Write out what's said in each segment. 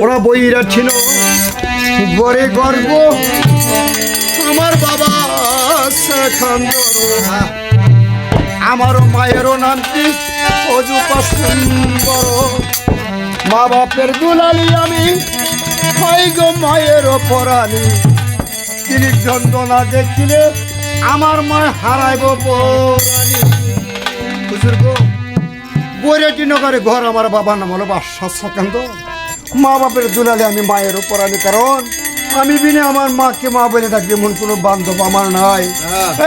ওরা বইরা ছিল গড়ে গর্ব আমার বাবা আমারও মায়েরও নামটি অজু বড় মা বাপের দুলালি আমি হয় গো মায়েরও পরাণী তিনি যন্ত্রণা দেখিলে আমার মা হারাইব পরাণী বুঝুর্গ বৈরাটি নগরে ঘর আমার বাবার নাম হলো বাদশাহ সেকেন্দর মা বাপের দুলালে আমি মায়েরও পরাণী কারণ আমি বিনে আমার মাকে মা বলে ডাকবে এমন কোনো বান্ধব আমার নাই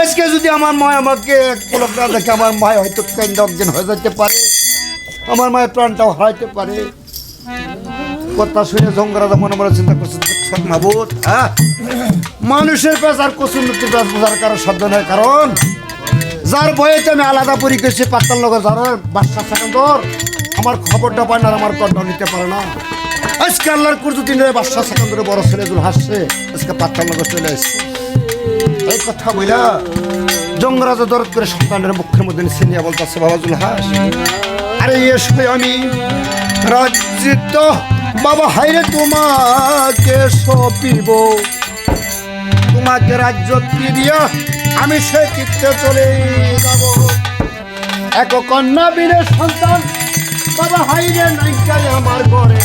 আজকে যদি আমার মা আমাকে এক পলক না দেখে আমার মায় হয়তো কেন্দ্র একদিন হয়ে যেতে পারে আমার মায়ের প্রাণটাও হারাইতে পারে কথা শুনে জঙ্গরাজা মনে মনে চিন্তা করছে মাবুদ হ্যাঁ মানুষের পেশ আর কসুন্নতির পেশ বোঝার কারো শব্দ নয় কারণ যার বয়েতে আমি আলাদা পরি করছি পাত্তার লোক যারা বাদশাহ সেকেন্দর আমার খবরটা পায় না আর আমার কণ্ঠ নিতে পারে না আজকে আল্লাহর কুরজুদ্দিন বাদশাহ সেকেন্দরের বড় ছেলে হাসছে আজকে পাত্তার লোক চলে এসছে এই কথা বইলা জঙ্গরাজা দরদ করে সন্তানের মুখের মধ্যে ছিনিয়া বলতেছে বাবা জুলহাস আরে এসবে আমি রাজ্যিত বাবা হাইরে তোমাকে সপিব তোমাকে রাজ্য দিয়া আমি সে তীর্থে চলে যাব এক কন্যা বীরের সন্তান বাবা হাইরে নাইকায় আমার ঘরে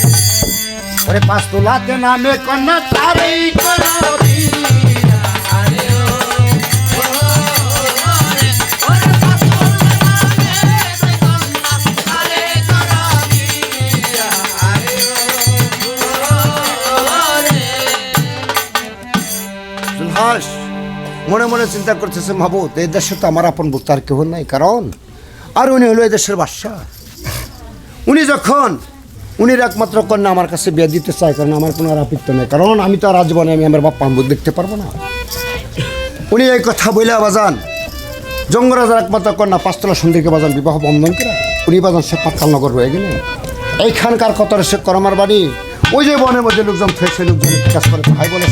ওরে 5 তোলাতে নামে কন্যা তারই করাবি মনে মনে চিন্তা করতেছে মাহবুদ এই দেশে তো আমার আপন বলতে আর কেউ নাই কারণ আর উনি হলো এই দেশের বাদশা উনির একমাত্র কন্যা আমার কাছে বিয়ে দিতে চায় কারণ আমার কোনো আর আপত্তি নেই কারণ আমি তো আর রাজবনে আমি আমার বাপ্পা আম্বুদ দেখতে পারবো না উনি এই কথা বলে বাজান জঙ্গরাজার একমাত্র কন্যা 5 তোলা সুন্দরীকে বাজান বিবাহ বন্ধন করে উনি বাজান সে পাতালনগর রয়ে গেলেন এইখানকার কত সে করমার বাড়ি ওই যে বনের মধ্যে লোকজন ফেসে লোকজন কাজ করে ভাই বলে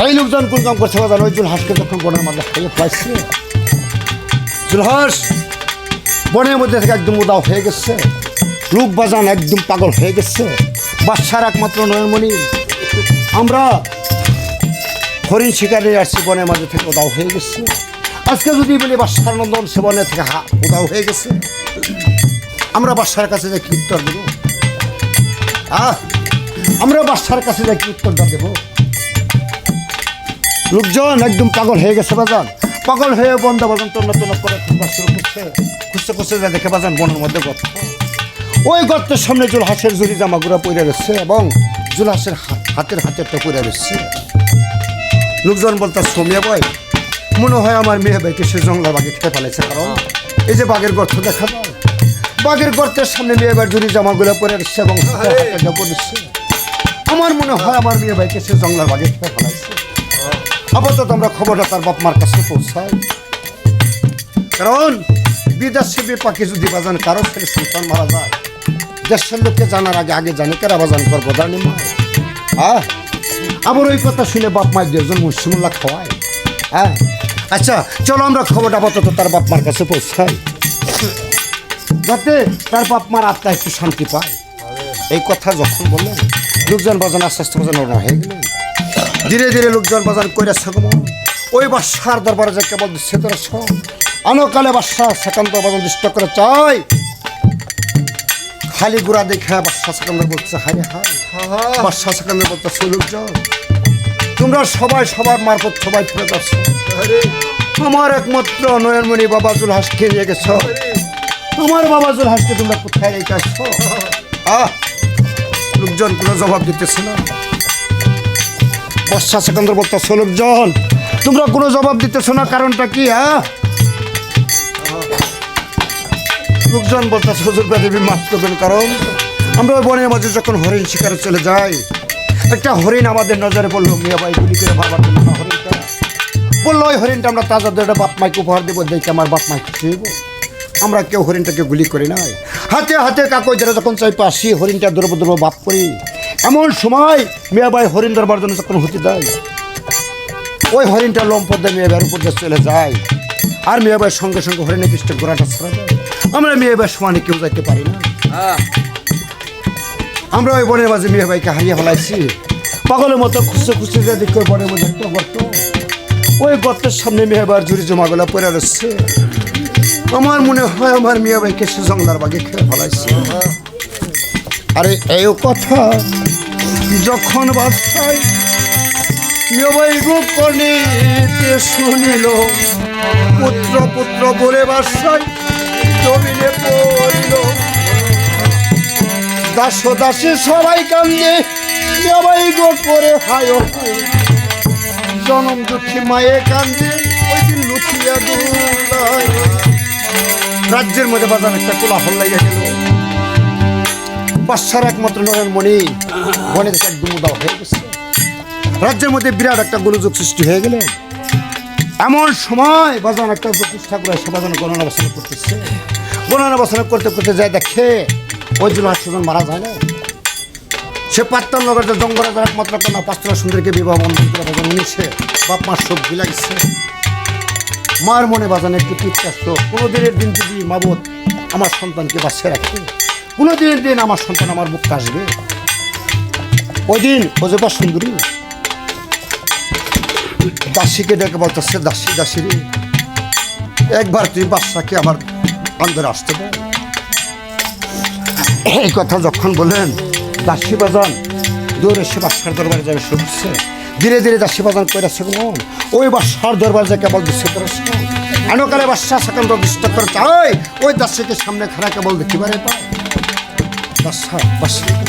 এই লোকজন কোন কাম করছে বাজান ওই জুলহাসকে যখন বনের মধ্যে খাইয়ে ফেলাইছে জুলহাস বনের মধ্যে থেকে একদম উদাও হয়ে গেছে লোক বাজান একদম পাগল হয়ে গেছে বাদশার একমাত্র নয়নমণি আমরা হরিণ শিকারে আসছি বনের মাঝে থেকে উদাও হয়ে গেছে আজকে যদি বলি বাদশার নন্দন সে বনে থেকে উদাও হয়ে গেছে আমরা বাদশার কাছে যে কি উত্তর দেব আমরা বাদশার কাছে যে কি উত্তরটা দেবো লোকজন একদম পাগল হয়ে গেছে বাজান পাগল হয়ে বন্ধ বাজান তন্ন করে খুঁজতে যা দেখে বাজান বনের মধ্যে গর্ত ওই গর্তের সামনে জুলহাসের জুড়ি জামাগুড়া পড়ে গেছে এবং জুলহাসের হাতেরটা পড়ে গেছে লোকজন বলতে সোমিয়া ভাই মনে হয় আমার মেয়ে ভাইকে সে জঙ্গলা বাঘে খেয়ে ফেলেছে কারণ এই যে বাঘের গর্ত দেখা যায় বাঘের গর্তের সামনে মেয়ে ভাই জুড়ি জামাগুলো পরে গেছে এবং আমার মনে হয় আমার মেয়ে ভাইকে সে জঙ্গলার বাঘে খেয়ে ফেলাইছে আপাতত আমরা খবরটা তার বাপ মার কাছে পৌঁছাই কারণ বিদেশে পাখি যদি বাজান কারো ছেলে সন্তান মারা যায় দেশের লোককে জানার আগে জানে কেরা বাজান করবো জানি মা আবার ওই কথা শুনে বাপ মায়ের 2 জন মুসলিমুল্লাহ খাওয়ায় আচ্ছা চলো আমরা খবরটা আপাতত তার বাপ মার কাছে পৌঁছাই যাতে তার বাপ মার আত্মা একটু শান্তি পায় এই কথা যখন বললেন লোকজন বাজান আস্তে আস্তে বাজান ওরা হয়ে গেলেন ধীরে ধীরে লোকজন বাজান কইরাছে ওই বাদশার দরবারে যে কেবল দিচ্ছে তোরা সব অনকালে বাদশাহ সেকেন্দর বাজান দৃষ্ট করে চাই খালি গুড়া দেখে বাদশাহ সেকেন্দর বলছে হায় হায় বাদশাহ সেকেন্দর বলতেছে লোকজন তোমরা সবাই সবার মারফত সবাই ফেরত আসছো আমার একমাত্র নয়নমণি বাবা জুলহাসকে নিয়ে গেছ আমার বাবা জুলহাসকে তোমরা কোথায় রেখে আসছো লোকজন কোনো জবাব দিতেছে না বাদশাহ সেকেন্দর বলতেছে লোকজন তোমরা কোনো জবাব দিতেছো না কারণটা কি লোকজন বলতেছে হুজুর দেবী মাফ করবেন কারণ আমরা ওই বনের মাঝে যখন হরিণ শিকারে চলে যাই একটা হরিণ আমাদের নজরে পড়লো মিয়া ভাই গুলি করে ভাবার জন্য হরিণটা বললো ওই হরিণটা আমরা তাজা ধরে বাপ মাইকে উপহার দেবো দেখে আমার বাপ মাইকে খুঁজব আমরা কেউ হরিণটাকে গুলি করি নাই হাতে হাতে কাকই যারা যখন চাই আসি হরিণটা দ্রব্য বাপ করি এমন সময় মিয়া ভাই হরিণ ধরবার জন্য যখন হতে দেয় ওই হরিণটা লম্পট দিয়ে মেয়ে ভাইয়ের উপর দিয়ে চলে যায় আর মেয়ে ভাইয়ের সঙ্গে সঙ্গে হরিণের পৃষ্ঠে গোড়াটা ছড়া যায় আমরা মেয়ে ভাইয়ের সমানে কেউ যাইতে পারি না আমরা ওই বনের মাঝে মেয়ে ভাইকে হারিয়ে ফেলাইছি। পাগলের মতো খুঁজতে খুঁজতে যে দেখি ওই বনের মধ্যে একটা গর্ত, ওই গর্তের সামনে মেয়ে ভাইয়ের ঝুড়ি জমাগুলো পড়ে রয়েছে। আমার মনে হয় আমার মেয়ে ভাইকে সে জঙ্গলার বাগে খেয়ে ফেলাইছে। আরে এই কথা যখন বাসায় মেয়ে ভাই গোপনীতে শুনিল, পুত্র পুত্র বলে বাসায় জমিনে পড়ল। দাস দাসী সবাই কান্দে, মেয়ে ভাই গো করে হায় হায়। জনম দুঃখী মায়ে কান্দে, ওই দিন লুকিয়া দুলায়। রাজ্যের মধ্যে বাজার একটা কোলাহল লাগিয়া গেল। বাদশার একমাত্র নয়নমণি বনে দেখে একদম উদাও হয়ে গেছে। রাজ্যের মধ্যে বিরাট একটা গোলযোগ সৃষ্টি হয়ে গেল। এমন সময় বাজান একটা জ্যোতিষ ঠাকুর এসে বাজান গণনা বাসনা করতেছে। গণনা বাসনা করতে করতে যায় দেখে ওই জন্য 800 জন মারা যায় না। সে পাত্তার নগর জঙ্গলের একমাত্র কন্যা পাঁচতলা সুন্দরীকে বিবাহ বন্ধন করে বাজান নিয়েছে। বাপ মার সব বিলাইছে। মার মনে বাজানে একটু পিৎকাষ্ট, কোনোদিনের দিন যদি মাবত আমার সন্তানকে বাঁচিয়ে রাখে, কোনোদিনের দিন আমার সন্তান আমার বুক কাশবে। ওই দিন ওজপা সুন্দরী দাসীকে ডেকে বলতেছে, দাসী দাসী রে, একবার তুই বাদশাকে আমার অন্দরে আসতে দে। এই কথা যখন বলেন দাসী বাজান দৌড়ে সে বাদশার দরবারে যাবে শুরু করছে। ধীরে ধীরে দাসী বাজান কইরাছে কেমন ওই বাদশার দরবার যে কেবল দিচ্ছে করে আনকালে বাদশা সেখান দৃষ্টি করে চাই ওই দাসীকে সামনে খাড়া কেবল দেখিবারে পায়।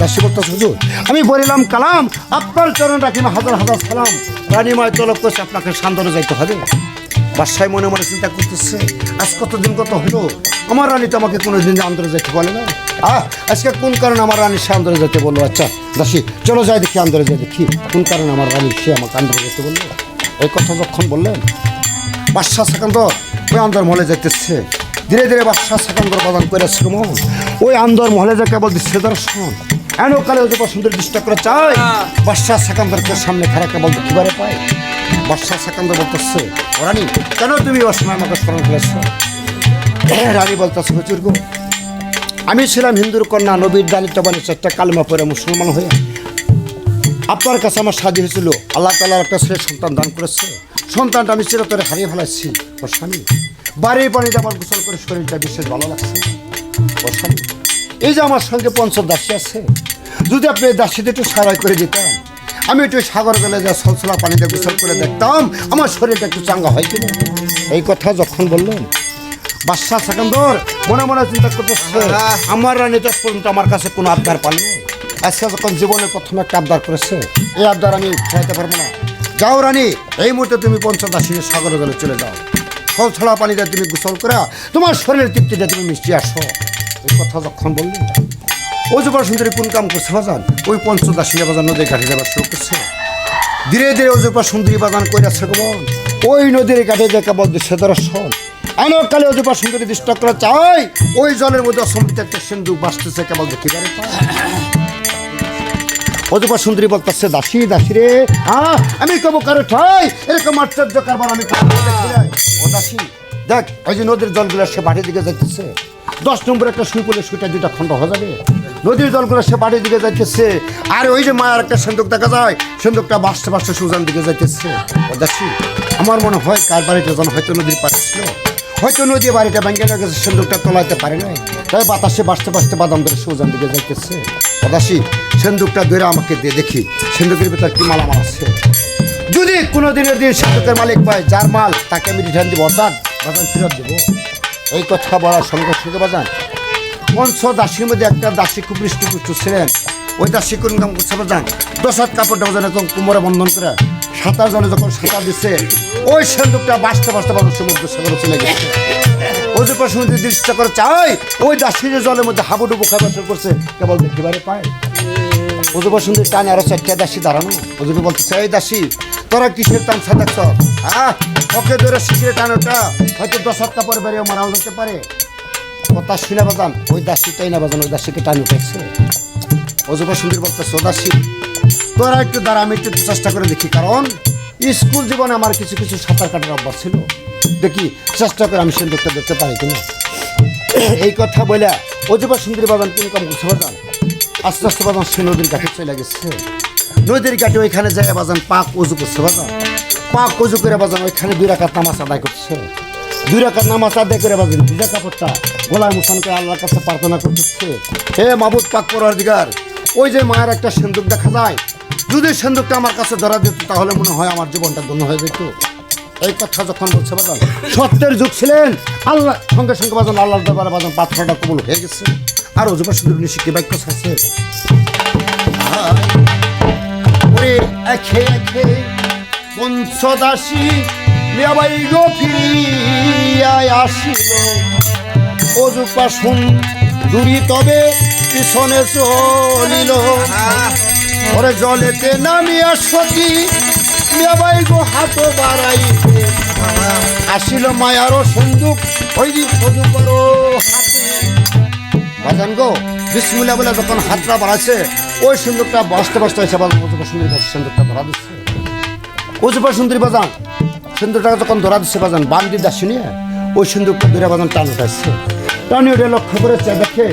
দাসী বলতে হুজুর, আমি বলিলাম কালাম, আপনার চরণ রাখিম হাজার হাজার সালাম। রানীমায় তলব করছে, আপনাকে সান্দরে যাইতে হবে। বাদশায় মনে মনে চিন্তা করতেছে, আজ কতদিন কত হলো আমার রানী তো আমাকে কোনোদিন আন্দরে যেতে বলে না। আজকে কোন কারণে আমার রানী সে আন্দরে যেতে বললো? আচ্ছা দাসী চলো যাই দেখি, আন্দরে যাই দেখি কোন কারণে আমার রানী সে আমাকে আন্দরে যেতে বললো। এই কথা যখন বললেন বাদশা সেকান্দর ওই আন্দর মহলে যাইতেছে। ধীরে ধীরে বাদশা সেকান্দর প্রদান করেছে কেমন ওই আন্দর মহলে যা কেবল দিচ্ছে দর্শন। এনকালে ওই যে সুন্দর দৃষ্টি করে চাই বাদশা সেকান্দরকে সামনে খারাপ কেবল দেখিবারে পায়। বাদশা সেকান্দর বলতেছে, রানী কেন তুমি ওর সময় আমাকে স্মরণ করেছ? রানী বলতেছে, হুজুর গো, আমি ছিলাম হিন্দুর কন্যা, নবীর দানিত্ব বানিয়েছে, একটা কালমা পরে মুসলমান হয়ে আপনার কাছে আমার সাজি হয়েছিল। আল্লাহ তাআলা একটা ছেলে সন্তান দান করেছে। সন্তানটা আমি চিরতরে হারিয়ে ফেলাইছি। ওর স্বামী বাড়ির পানিতে আমার গোসল করে শরীরটা বিশেষ ভালো লাগছে। ওর স্বামী এই যে আমার সঙ্গে পঞ্চদাসী আছে, যদি আপনি দাসীদের একটু সারাই করে দিতেন, আমি একটু সাগর গেলে যা সলসলা পানিতে গোসল করে দেখতাম আমার শরীরটা একটু চাঙ্গা হয় কিনা। এই কথা যখন বললেন বাদশা সেকান্দর মনে মনে চিন্তা করতেছে, আমার রানী তো পর্যন্ত আমার কাছে কোনো আবদার পাল নেই। আজকে যখন জীবনের প্রথমে একটা আবদার করেছে, এই আবদার আমি চাইতে পারবো না। যাও রানী, এই মুহূর্তে তুমি পঞ্চদাসী সাগর গেলে চলে যাও। সলসলা পানিতে তুমি গোসল করা তোমার শরীরের তৃপ্তিটা তুমি মিষ্টি আসো। এই কথা যখন বললেন ওজপা সুন্দরী কোন কাম করছে বাজান, ওই পঞ্চদাসী বাজান নদীর ঘাটে যাবার শুরু করছে। ধীরে ধীরে ওজপা সুন্দরী বাগান করেছে কেমন ওই নদীর ঘাটে যে কেবল দিচ্ছে দর্শন। এনকালে ওজপা সুন্দরী দৃষ্টি করে চাই ওই জলের মধ্যে অসম্পিত একটা সিন্ধুক বাঁচতেছে কেবল দেখিবারে পায়। ওজপা সুন্দরী বলতেছে, দাসী দাসী রে, আমি কবো কারো ঠাই এরকম আশ্চর্য কারবার আমি ও দাসী দেখ, ওই যে নদীর জলগুলো সে বাড়ির দিকে যাইতেছে। 10 নম্বর একটা সুই করলে সুইটা 2টা খণ্ড হয়ে যাবে। নদীর জলগুলো সে বাড়ির দিকে যাইতেছে। আর ওই যে মায়ের একটা সিন্ধুক দেখা যায়, সিন্ধুকটা বাঁচতে বাঁচতে সুজান দিকে যাইতেছে। ও দাসী আমার মনে হয় কার বাড়িটা যেন হয়তো নদীর পাড়ে ছিল, হয়তো নদী বাড়িটা ভেঙে গেছে, সিন্ধুকটা তোলাইতে পারে নাই, তাই বাতাসে বাঁচতে বাঁচতে বাদাম ধরে সুজান দিকে যাইতেছে। ও দাসী সিন্ধুকটা ধরে আমাকে দিয়ে দেখি সিন্ধুকের ভিতর কি মালামাল আছে। যদি কোনো দিনের দিন সিন্ধুকের মালিক পায়, যার মাল তাকে আমি রিটার্ন দিব, অর্থাৎ বাজান ফেরত দেবো। এই কথা বলার সঙ্গে সঙ্গে বাজান পঞ্চদাসীর মধ্যে একটা দাসী খুব হৃষ্টপুষ্ট ছিলেন। ওই দাসী কোন কাম করছে বাজান, 10 হাত কাপড়টা বাজান এরকম কোমরে বন্ধন করে সাঁতার জলে যখন সাঁতার দিচ্ছে, ওই সিন্ধুকটা বাঁচতে বাঁচতে বাবু সমুদ্র সাগরে চলে গেছে। ওজপা সুন্দরী দৃষ্টি করে চাই ওই দাসী যে জলের মধ্যে হাবুডুবু খাবার শুরু করছে কেবল দেখিবারে পায়। ওজপা সুন্দরী টানে আরো 4টা দাসী দাঁড়ানো। ওজপা বলতেছে, এই দাসী তোরা কিসের তামসা দেখছ? ওকে ধরে শিখে টানোটা হয়তো 10 হাত কাপড় বেরিয়ে মারাও যেতে পারে। কথা শুনে বাজান ওই দাসীটাই না বাজান ওই দাসীকে টানি উঠেছে। ওজপা সুন্দরী বলতেছে, ও দাসী তোরা একটু দাঁড়া, আমি একটু চেষ্টা করে দেখি, কারণ স্কুল জীবনে আমার কিছু কিছু সাঁতার কাটার অভ্যাস ছিল, দেখি চেষ্টা করে আমি সিন্ধুকটা দেখতে পারি কিনা। এই কথা বলে ওজপা সুন্দরী বাজান কোন কাম করছে বাজান আস্তে আস্তে বাজান সে নদীর ঘাটে চলে গেছে। নদীর ঘাটে ওইখানে যায় বাজান পাক উজু করছে বাজান। পাক উজু করে বাজান ওইখানে 2 রাকাত নামাজ আদায় করছে। 2 রাকাত নামাজ আদায় করে বাজান ভিজা কাপড়টা গলায় মুসান করে আল্লাহর কাছে প্রার্থনা করতেছে, হে মাবুদ পাক পরওয়ারদিগার, ওই যে মায়ের একটা সিন্দুক দেখা যায়, যদি সিন্দুকটা আমার কাছে ধরা দিত তাহলে মনে হয় আমার জীবনটা ধন্য হয়ে যেত। এই কথা যখন বলছে বাজান, সত্যের যুগ ছিলেন, আল্লাহ সঙ্গে সঙ্গে বাজান আল্লাহর দরবারে বাজান পাথরটা কবুল হয়ে গেছে। আর ওজুবা সুন্দর নিশিকে বাক্য আছে, ওরে একে একে পঞ্চদাসী মিয়াবাই গো ফিরিয়া আসিল, অজুপা সুন্দরী তবে পিছনে চলিল, ওরে জলেতে নামিয়া সতী মিয়াবাই গো হাত বাড়াইতে আসিল, মায়ারও সিন্দুক ওই অজু করো হাতে। বাজান গো বিসমিল্লাহ বলে যখন হাতটা বাড়াচ্ছে ওই সিন্দুকটা বসতে বসতে হয়েছে বাজান অজুপা সুন্দরী কাছে সিন্দুকটা ধরা দিচ্ছে। অজুপা সুন্দরী বাজান সিন্দুকটা যখন ধরা দিচ্ছে বাজান বান্দি দাসী নিয়ে ওই সিন্দুকটা ধরে বাজান টান উঠাচ্ছে। টানি উঠে লক্ষ্য করে দেখে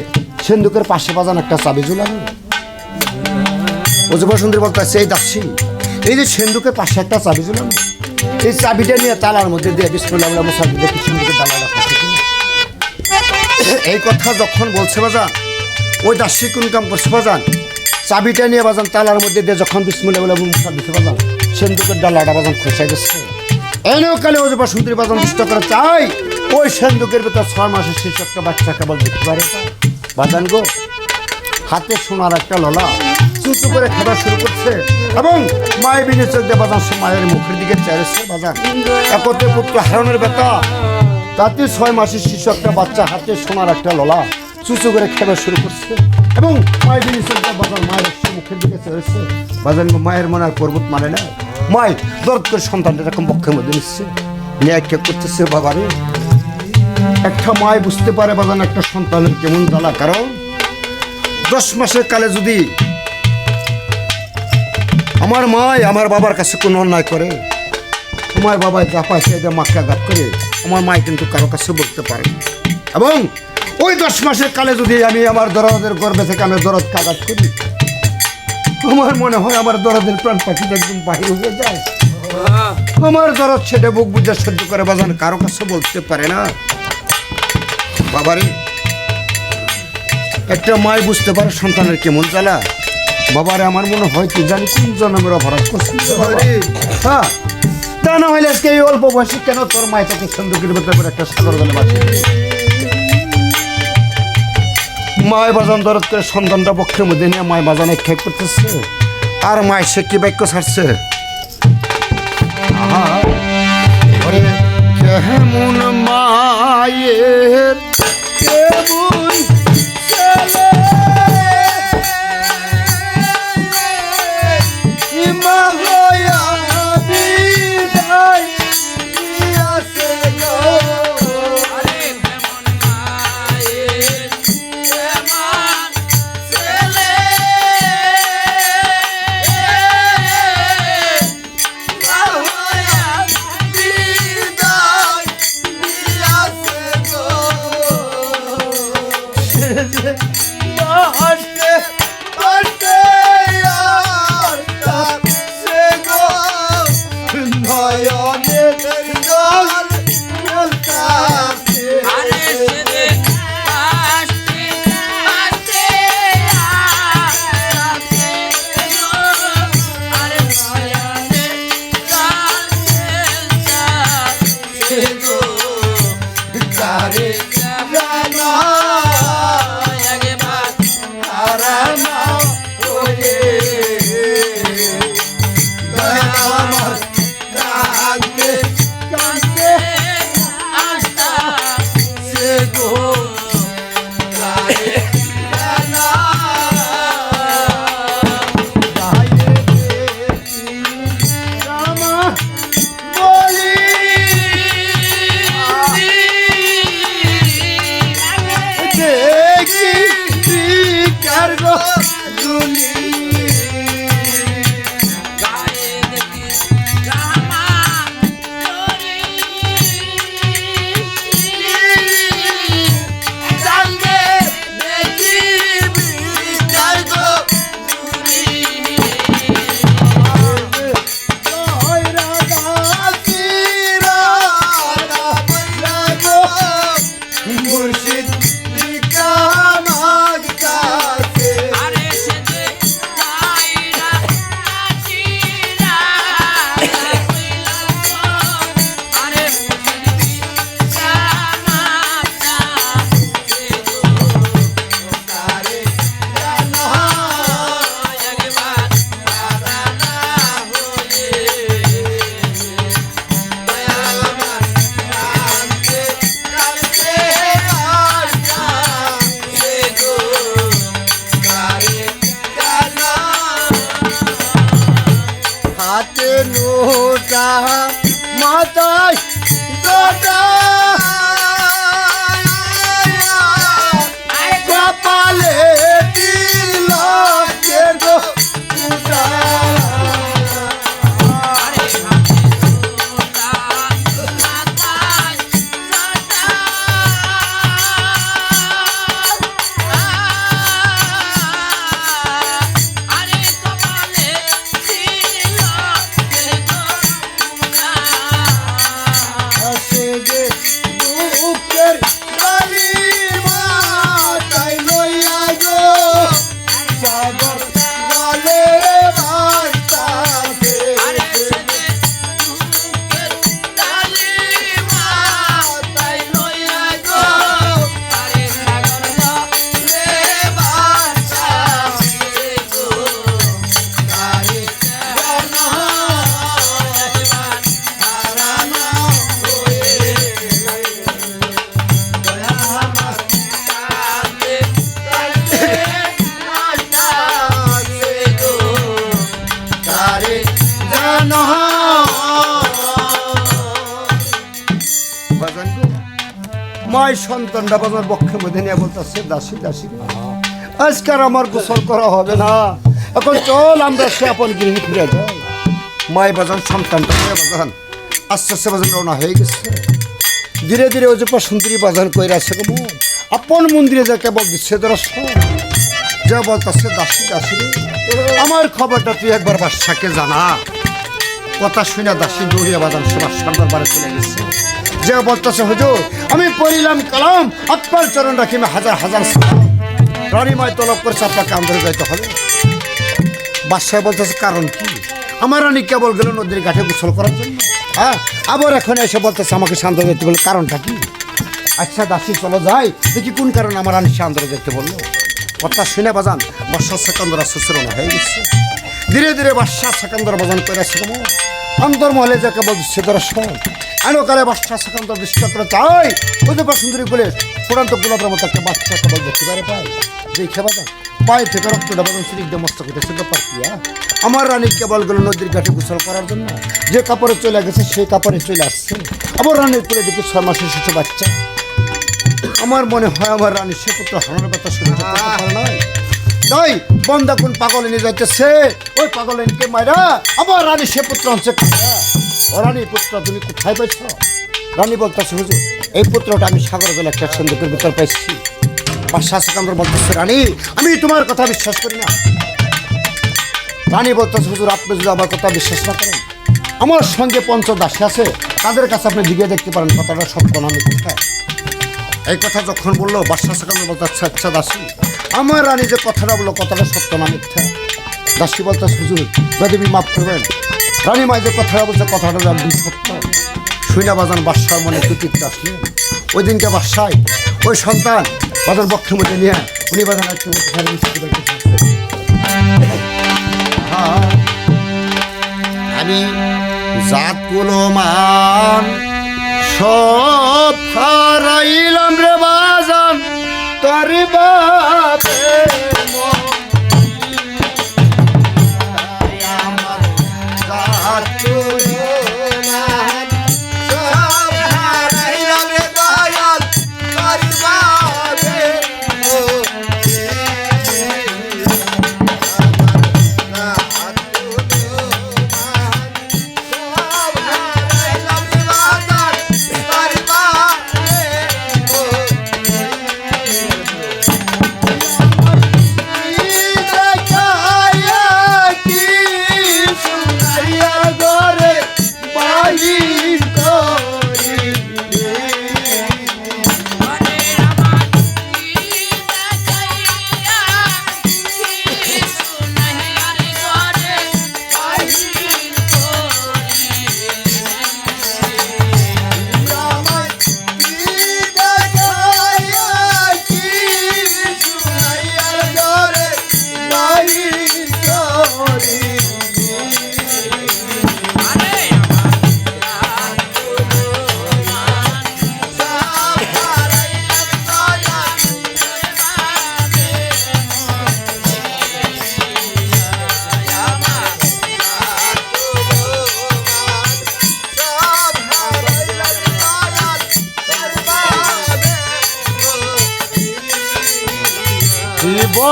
সিন্দুকের পাশে বাজান একটা চাবি ঝুলানো। অজুপা সুন্দরী বলতেছে, এই দাসী, এই যে সিন্দুকের পাশে একটা চাবি ঝুলানো, এই চাবিটা নিয়ে তালার মধ্যে দিয়ে বিসমিল্লাহ বলে মুসাফির দেখি সিন্দুকের ডালাটা ফাঁসে কিনা। এই কথা যখন বলছে বাজান ওই দাসী কোন কাম করছে বাজান, চাবিটা নিয়ে বাজান তালার মধ্যে দিয়ে যখন বিসমিল্লাহ বলে মুসাফির দিতে বাজান সিন্দুকের ডালাটা বাজান খসে গেছে। এনেও কালে অজুপা সুন্দরী বাজান দুষ্ট করে চাই ওই সিন্দুকের ভিতর 6 মাসের শিশু একটা বাচ্চা কেবল দেখতে পারে বাজান গো। হাতে সোনার একটা ললা চুচু করে খাবার শুরু করছে এবং মায়ের বিনে চোখ দিয়ে বাজান সে মায়ের মুখের দিকে চেয়েছে বাজান। একতে পুত্র হারানোর ব্যথা, তাতে 6 মাসের শিশু একটা বাচ্চা হাতে সোনার একটা ললা চুচু করে খাবার শুরু করছে এবং মায়ের বিনে চোখ দিয়ে বাজান মায়ের মুখের দিকে চেয়েছে বাজান গো। মায়ের মনে আর পর্বত মানে না, মায়ের দরদ করে সন্তানটা এরকম পক্ষের মধ্যে নিচ্ছে নিয়ে এক করতেছে। বাবারে একটা মায় বুঝতে পারে বাজান একটা সন্তানের কেমন জ্বালা, কারণ 10 মাসের কালে যদি আমার মায় আমার বাবার কাছে কোনো অন্যায় করে, আমার বাবায় যা পায় সে মাকে আঘাত করে, আমার মায় কিন্তু কারো কাছে বলতে পারে না। এবং ওই 10 মাসের কালে যদি আমি আমার দরদের গর্ভে থেকে আমি দরদকে আঘাত করি, আমার মনে হয় আমার দরদের প্রাণ পাখিটা একদম বাহির হয়ে যায়। আমার দরদ সেটা বুক বুঝে সহ্য করে বাজান কারো কাছে বলতে পারে না। বাবারে একটা মায় বুঝতে পারে সন্তানের কেমন জ্বালা। বাবারে আমার মনে হয় কি জানি কোন জন্মের অপরাধ করছে। হ্যাঁ তা না হইলে আজকে এই অল্প বয়সে কেন তোর মায় তাকে সিন্দুকের ভেতরে করে একটা সাগর জলে বাঁচিয়ে মায় বাজান দরদ করে সন্তানটা পক্ষের মধ্যে নিয়ে মায় বাজান এক খেয়ে করতেছে। আর মায় সে কি বাক্য ছাড়ছে, কেমন মায়ের কেমন ছেলে হিমালয়া বিদায় দিয়াছে গো। আরে কেমন মায়ের কেমন ছেলে হিমালয়া বিদায় দিয়াছে গো। বাঁচতে বাঁচতে আর কাছে গো, নয়নের জল ফেলতাছে। আরে সেদে আসতে আসতে আসতে গো। আরে নয়নে কাছে যাচ্ছে গো। কারে জানা একবার হারানা ওরে আমার কাঁদতে কাঁদতে আসতে গো। কারে জানা গায়ে দেখি রামা বলি দেখি কার গো দুলি গায়ে দেখি রামা তোরি জানবে দেখি বিচার গো। হাতে নোটা মাথায় জটা কপালে 3 লক্ষের গোটা আরে হাতে জোটা মাথায় জটা আরে কপালে ছিল জোটা আসে যে দুঃখের বাড়ি মাথায় লইয়া গো সাগর জলে ভাসতাছে আরে সেদে দুঃখের ডালি মাথায় লইয়া গো আরে সাগর জলে ভাসাছে গো তারে হারানো হয়ে তারে জানো বাজান গো মায় সন্তানটা বাজার বক্ষের মধ্যে নিয়ে বলতেছে দাসী দাসী আজকাল আমার গোসল করা হবে না এখন চল আমরা সে আপন গৃহে ফিরে যাই মায় বাজান সন্তানটা নিয়ে বাজান আস্তে আস্তে বাজান রওনা হয়ে গেছে ধীরে ধীরে ওই যে সুন্দরী বাজান কইরা আছে গো আপন মন্দিরে যা কেবল দিচ্ছে তোরা শোন যা বলতেছে দাসী দাসী রে, আমার খবরটা তুই একবার বাদশাকে জানা কথা শুনে দাসী দৌড়িয়া বাজান সে বাদশার দরবারে চলে গেছে যে বলতেছে হুজুর আমি পড়িলাম কালাম আপনার চরণ রাখি আমি হাজার হাজার সালাম রানীমায় তলব করছে আপনাকে আন্দোলন যাইতে হবে বাদশাহ বলতেছে কারণ কি আমার রানী কেবল গেল নদীর ঘাটে গোসল করার জন্য হ্যাঁ আবার এখন এসে বলতেছে আমাকে শান্ত যেতে বলে কারণটা কি আচ্ছা দাসী চলো যাই দেখি কোন কারণে আমার রানী সে আন্দোলন যেতে বললো কথা শুনে বাজান বাদশাহ সেকান্দর সুসরণ হয়ে গেছে ধীরে ধীরে বাদশাহ সেকান্দর বাজান করে আসছে অন্তর্মহলে যাকে বলছে তোরা শোন আনোকালে বাদশাহ সেকান্দর দৃষ্ট করে চাই ওই যে সুন্দরী বলে চূড়ান্ত গোলাপের মতো একটা বাচ্চা কেবল দেখতে পারে পায় দেখে বাজান পায়ে থেকে রক্তটা বাজান সিরিকটা মস্ত করতেছে ব্যাপার কি আমার রানী কেবল গেল নদীর ঘাটে গোসল করার জন্য যে কাপড়ে চলে গেছে সেই কাপড়ে চলে আসছে আবার রানীর কোলে দেখি 6 মাসের শিশু বাচ্চা আমার মনে হয় আমার রানী সে পুত্র হারানোর কথা শুনতে পারে নাই তাই বন্দা কোন পাগল নিয়ে যাইতেছে ওই পাগলকে মাইরা আবার রানী সে পুত্র আনছে ও রানী পুত্র তুমি কোথায় পাইছ রানী বলতেছে হুজুর এই পুত্রটা আমি সাগর বেলা একটা সন্দুকের ভিতর পাইছি বাদশাহ সেকান্দর বলতেছে রানী আমি তোমার কথা বিশ্বাস করি না রানী বলতেছে হুজুর আপনি যদি আমার কথা বিশ্বাস না করেন আমার সঙ্গে পঞ্চদাসী আছে তাদের কাছে আপনি জিজ্ঞেস দেখতে পারেন কথাটা সত্য না আমি কোথায় এই কথা যখন বললো বাদশাহ সেকান্দর বলতে আচ্ছা আচ্ছা দাসী আমার রানী যে কথাটা বললো কথাটা সত্য না মিথ্যা দাসী বলতে হুজুর বেদবি মাফ করবেন রানী মাই যে কথাটা বলছে কথাটা একদম সত্য শুইনা বাজান বাদশার মনে কৃতিত্ব আসলে ওই দিনকে বাদশায় ওই সন্তান বাজান বক্ষের মধ্যে নিয়ে উনি বাজান একটু আমি জাতগুলো মান সব হারাইলাম রে বাজান তোর বাপে আমার জাতগুলো মান সব হারাইলাম রে দয়াল তোর বাপে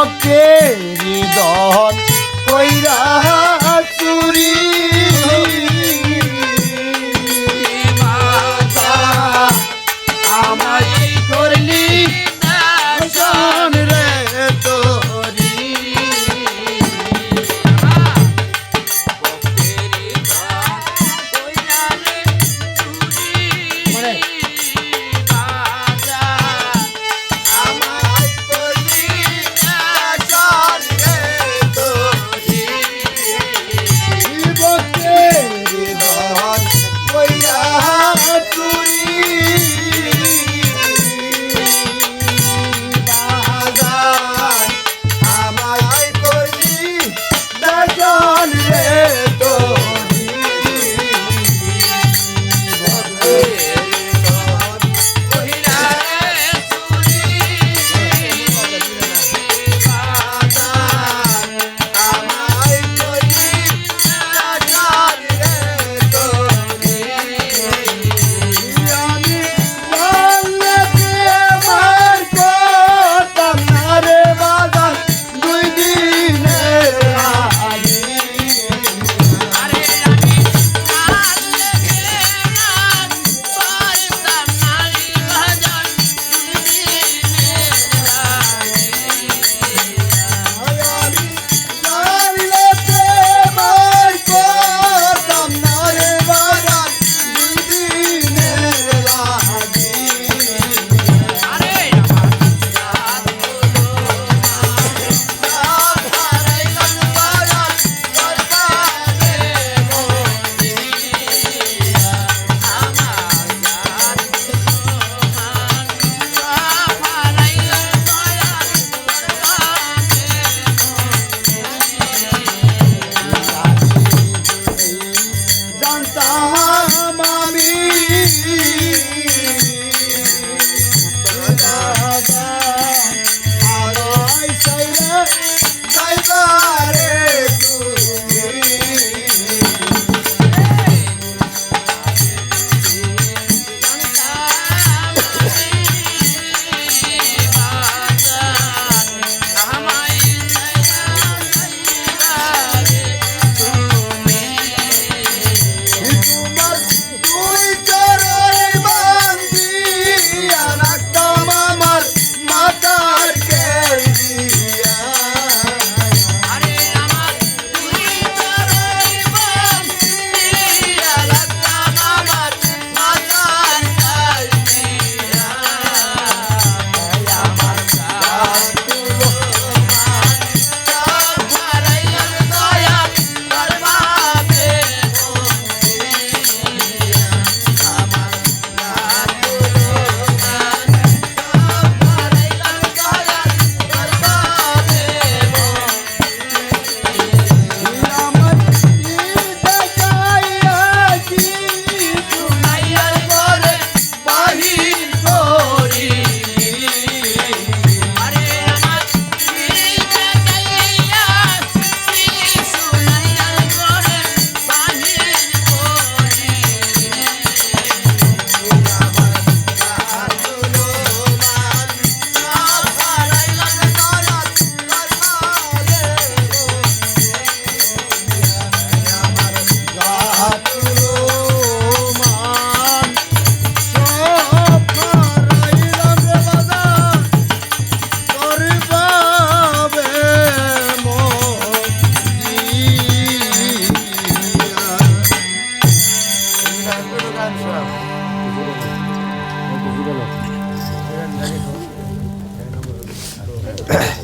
বকে হৃদয় কইরা চুরি বাজান আমায় করলি দাসন রে তোরি Gracias.